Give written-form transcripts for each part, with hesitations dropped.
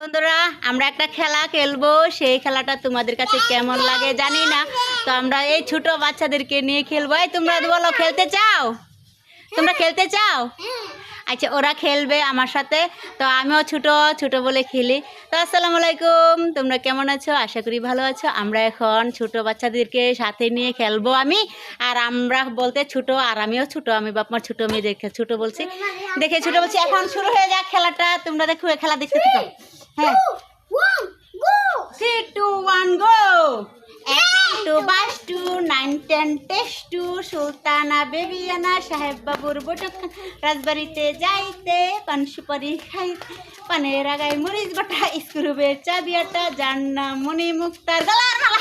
বন্ধুরা আমরা একটা খেলা খেলবো, সেই খেলাটা তোমাদের কাছে কেমন লাগে জানি না। তো আমরা এই ছোট বাচ্চাদেরকে নিয়ে খেলবো। এই তোমরা বলো, খেলতে চাও? তোমরা খেলতে চাও? আচ্ছা, ওরা খেলবে আমার সাথে। তো আমিও ছোট ছোট বলে খেলি। তো আসসালামু আলাইকুম, তোমরা কেমন আছো? আশা করি ভালো আছো। আমরা এখন ছোট বাচ্চাদেরকে সাথে নিয়ে খেলবো আমি। আর আমরা বলতে ছোট, আর আমিও ছোট। আমি বাপমার ছোট মেয়েদেরকে ছোট বলছি, দেখে ছোট বলছি। এখন শুরু হয়ে যাক খেলাটা। তোমরা দেখো, খেলা দেখতে থাকো। হ্যাঁ, 3, 2, 1 go. 1, 2, বাস 2, 9, 10 টেস্ট 2, সুলতানা বেবিয়ানা সাহেব বাবুর বটক রাজবাড়িতে যাইতে, পান সুপারি খাই, পানের আগায় মরিচ বাটা, স্ক্রুবে চাবিয়াটা, জান্না মনি মুক্তার গলার মালা।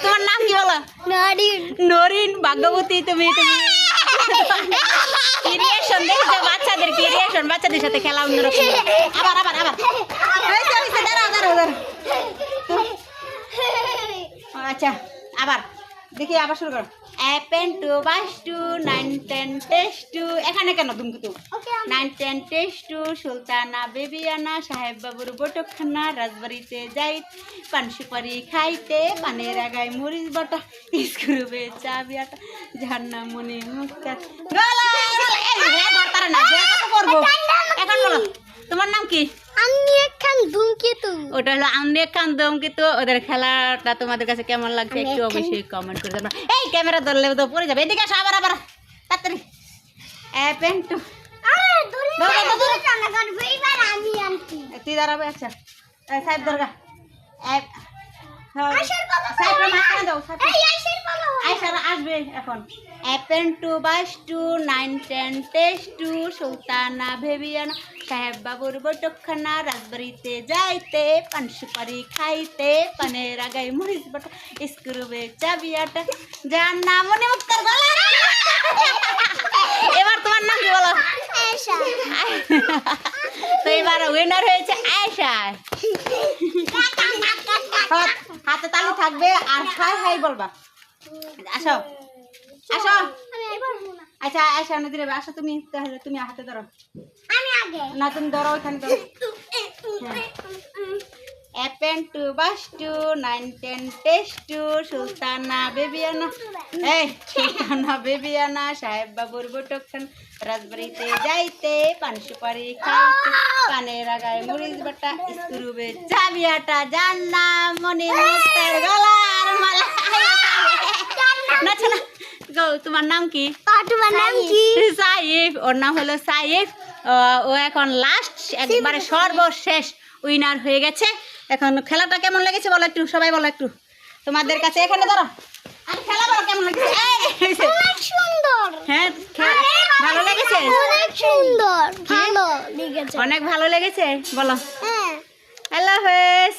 তোমার নাম কি বলো? নরিন। নরিন, ভাগ্যবতী তুমি। ক্রিয়েশন দেখছো বাচ্চাদের, ক্রিয়েশন বাচ্চাদের সাথে খেলা অন্যরকম। আবার আবার আবার আচ্ছা, আবার দেখি, আবার শুরু করো। 1, 2, বাস 2, 9, 10 টেস্ট 2। এখানে কেন তুমি তো 9, 10 টেস্ট 2, সুলতানা বেবিয়ানা সাহেব বাবুর বটকখানা রাজবাড়িতে যাই, পান সুপারি খাইতে, পানের আগায় মরিচ বাটা, স্ক্রুবে চাবিয়াটা, ঝান্না মনে মুক্তার গলা। করবো এখন, বলো তোমার নাম কি? ওটা হলো আমি একখান ধূমকেতু। ওদের খেলাটা তোমাদের কাছে কেমন লাগছে একটু অবশ্যই কমেন্ট করে দেবেন। এই ক্যামেরা ধরলে তো পড়ে যাবে। এদিকে আসো, আবার আবার তাড়াতাড়ি। তুই দাঁড়াবে। আচ্ছা, সাহেব দরগা আসবে এখন। 1, 2, বাস 2, 9, 10 টেস্ট 2, সুলতানা বেবিয়ানা সাহেব বাবুর বটকখানা রাজবাড়িতে যাইতে, পান সুপারি খাইতে, পানের আগায় মরিচ বাটা, স্ক্রুবে চাবিয়াটা, যার নাম মনে মুক্তার গলা। এবার তোমার নাম কি বলো? তো এবার উইনার হয়েছে আয়েশা। হাতে তালি থাকবে আর হাই হাই বলবা। আসো আসো। আচ্ছা আয়েশা নদী রে, আসো তুমি। তাহলে তুমি হাতে ধরো। না, তুমি ধরো, ওইখানে ধরো। 1, 2, বাস 2, 9, 10 টেস্ট 2, সুলতানা বেবিয়ানা সুলতানা বেবিয়ানা সাহেব বাবুর বটকখান রাজবাড়িতে যাইতে, পান সুপারি খাইতে, পানের আগায় মরিচ বাটা, স্ক্রুবে চাবিয়াটা, জান্না মনি মুক্তার গলার মালা। নাচো না। তোমার নাম কি? তোমার নাম কি? সাইফ। ওর নাম হলো সাইফ। ও এখন লাস্ট, একবারে সর্বশেষ উইনার হয়ে গেছে। এখন খেলাটা কেমন লেগেছে বলো একটু, সবাই বলো একটু তোমাদের কাছে। এখানে ধরো, খেলা বলো কেমন লেগেছে। হ্যাঁ, ভালো লেগেছে, অনেক ভালো লেগেছে বলো। আল্লাহ হাফেজ।